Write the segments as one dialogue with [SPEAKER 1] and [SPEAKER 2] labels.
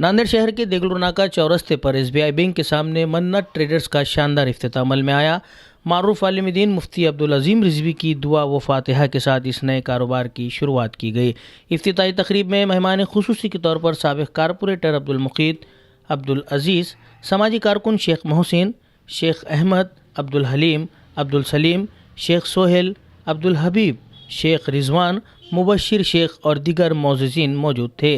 [SPEAKER 1] नांदेड़ शहर के देगलूरनाका चौरस्ते पर SBI बैंक के सामने मन्नत ट्रेडर्स का शानदार इफ्तिताह अमल में आया। मारूफ आलिम दीन मुफ्ती अब्दुल अजीम रिजवी की दुआ व फातिहा के साथ इस नए कारोबार की शुरुआत की गई। इफ्तिताही तकरीब में मेहमान खुसूसी के तौर पर साबिक कारपोरेटर अब्दुल मुकीत, अब्दुल अजीज़, समाजी कारकुन शेख मोहसिन, शेख अहमद, अब्दुल हलीम, अब्दुल सलीम, शेख सोहेल, अब्दुल हबीब, शेख रिजवान, मुबशिर शेख और दीगर मोअज़्ज़िज़ीन मौजूद थे।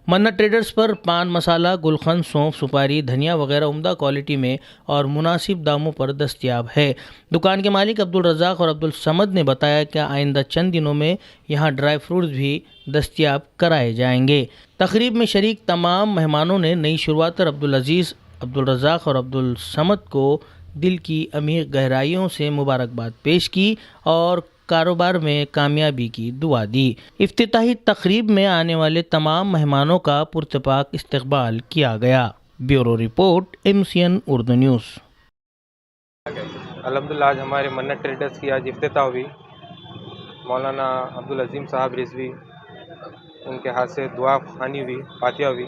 [SPEAKER 1] मन्नत ट्रेडर्स पर पान मसाला, गुलकंद, सौंफ, सुपारी, धनिया वगैरह उम्दा क्वालिटी में और मुनासिब दामों पर दस्तयाब है। दुकान के मालिक अब्दुल रज़ाक और अब्दुल समद ने बताया कि आइंदा चंद दिनों में यहाँ ड्राई फ्रूट्स भी दस्तयाब कराए जाएंगे। तकरीब में शरीक तमाम मेहमानों ने नई शुरुआत पर अब्दुल अजीज़, अब्दुल रज़ाक और अब्दुल समद को दिल की अमीर गहराइयों से मुबारकबाद पेश की और कारोबार में कामयाबी की दुआ दी। इफ्तिताही तकरीब में आने वाले तमाम मेहमानों का पुरतपाक इस्तकबाल किया गया। Bureau report, MCN Urdu news.
[SPEAKER 2] अल्हम्दुलिल्लाह आज हमारे मन्नत ट्रेडर्स की आज इफ्तिताह हुई। मौलाना अब्दुल अजीम साहब रिजवी उनके हाथ से दुआ खानी हुई, फातिहा हुई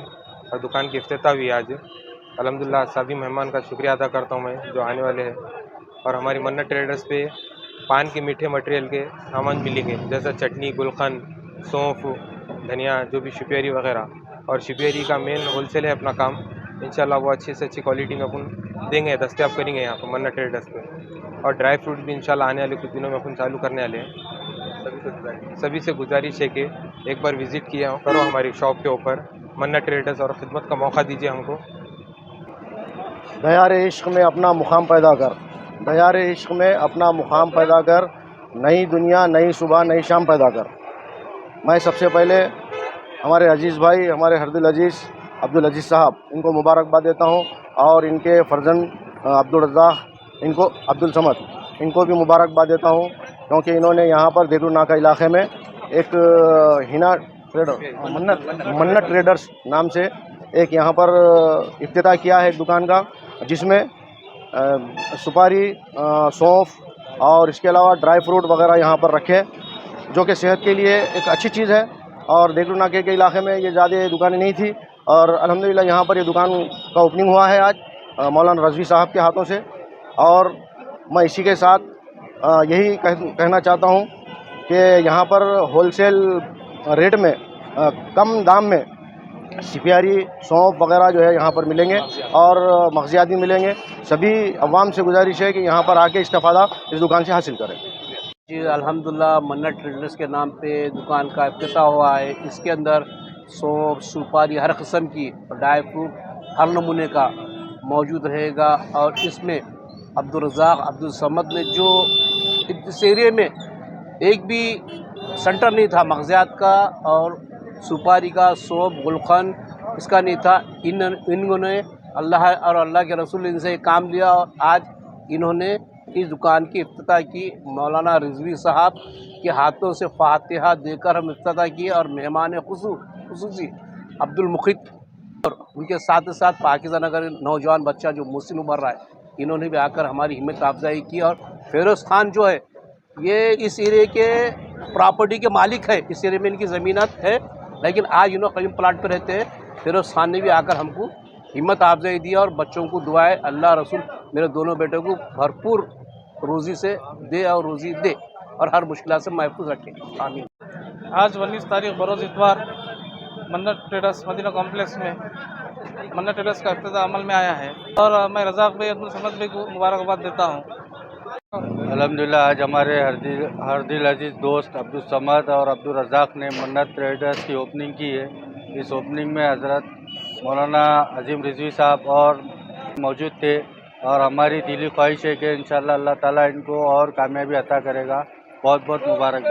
[SPEAKER 2] और दुकान की इफ्तिताह हुई आज। अल्हम्दुलिल्लाह सभी मेहमान का शुक्रिया अदा करता हूँ मैं जो आने वाले हैं। और हमारी मन्नत ट्रेडर्स पे पान के मीठे मटेरियल के सामान मिलेंगे, जैसा चटनी, गुलकंद, सौंफ, धनिया, जो भी शिपयरी वगैरह। और शिपयरी का मेन होलसेल है अपना काम। इंशाल्लाह वो अच्छी से अच्छी क्वालिटी में अपन देंगे, दस्तयाब करेंगे यहाँ पर मन्नत ट्रेडर्स पे। और ड्राई फ्रूट भी इंशाल्लाह आने वाले कुछ दिनों में अपन चालू करने वाले हैं। सभी से गुजारिश है कि एक बार विज़िट किया करो हमारी शॉप के ऊपर मन्नत ट्रेडर्स और ख़िदमत का मौका दीजिए हमको।
[SPEAKER 3] दयारे इश्क में अपना मुकाम पैदा कर, दयारे इश्क में अपना मुकाम पैदा कर, नई दुनिया, नई सुबह, नई शाम पैदा कर। मैं सबसे पहले हमारे अजीज़ भाई, हमारे हरदिल अजीज़ अब्दुल अजीज़ साहब, इनको मुबारकबाद देता हूँ और इनके फर्जंद अब्दुल रज़ाक, इनको अब्दुल समद, इनको भी मुबारकबाद देता हूँ क्योंकि इन्होंने यहाँ पर देगलूरनाका इलाके में एक हिना ट्रेडर मन्नत ट्रेडर्स नाम से एक यहाँ पर इफ्तिताह किया है एक दुकान का, जिसमें सुपारी, सौंफ और इसके अलावा ड्राई फ्रूट वगैरह यहाँ पर रखे, जो कि सेहत के लिए एक अच्छी चीज़ है। और देगलूरनाके के इलाके में ये ज़्यादा दुकानें नहीं थी और अल्हम्दुलिल्लाह यहाँ पर ये दुकान का ओपनिंग हुआ है आज मौलाना रज़वी साहब के हाथों से। और मैं इसी के साथ यही कहना चाहता हूँ कि यहाँ पर होलसेल रेट में कम दाम में सिपियारी, सौंफ वगैरह जो है यहाँ पर मिलेंगे और मग़ज़ियात भी मिलेंगे। सभी अवाम से गुजारिश है कि यहाँ पर आके इस्तेफ़ादा इस दुकान से हासिल करें।
[SPEAKER 4] जी अल्हम्दुलिल्लाह मन्नत ट्रेडर्स के नाम पे दुकान का इफ्तिताह हुआ है। इसके अंदर सौंफ, सुपारी, हर किस्म की ड्राई फ्रूट हर नमूने का मौजूद रहेगा। और इसमें अब्दुल रज़ाक, अब्दुल समद ने जो इस एरिया में एक भी सेंटर नहीं था मग़ज़ियात का और सुपारी का, सौंफ, गुलकंद इसका नहीं था, इन्होंने अल्लाह और अल्लाह के रसूल इनसे काम लिया और आज इन्होंने इस दुकान की इफ्तिताह की। मौलाना रिजवी साहब के हाथों से फातिहा देकर हम इफ्तिताह किए और मेहमान खुसूसी अब्दुल मुकीत और उनके साथ साथ पाकिस्तान नगर नौजवान बच्चा जो मुस्लिम उभर रहा है, इन्होंने भी आकर हमारी हिम्मत अफजाई की। और फेरोज़ खान जो है ये इस एरिया के प्रॉपर्टी के मालिक है, इस एरिया में इनकी ज़मीनात है, लेकिन आज इन्होंने करीम प्लाट पर रहते हैं। फेरोज़ खान ने भी आकर हमको हिम्मत अफजाई दी और बच्चों को दुआएं अल्लाह रसूल मेरे दोनों बेटों को भरपूर रोज़ी से दे और रोज़ी दे और हर मुश्किल से महफूज रखे, आमीन।
[SPEAKER 5] आज 19 तारीख बरोज़ इतवार मन्नत ट्रेडर्स मदीना कॉम्प्लेक्स में मन्नत ट्रेडर्स का इफ्तिताह अमल में आया है और मैं रज़ाक भाई, अब्दुल समद भाई को मुबारकबाद देता हूँ।
[SPEAKER 6] अल्हम्दुलिल्लाह आज हमारे हरदिल अजीज़ दोस्त अब्दुल समद और अब्दुल रज़ाक ने मन्नत ट्रेडर्स की ओपनिंग की है। इस ओपनिंग में हज़रत मौलाना अजीम रिजवी साहब और मौजूद थे और हमारी दिली ख्वाहिश है कि इंशाअल्लाह अल्लाह ताला इनको और कामयाबी अता करेगा। बहुत बहुत मुबारक।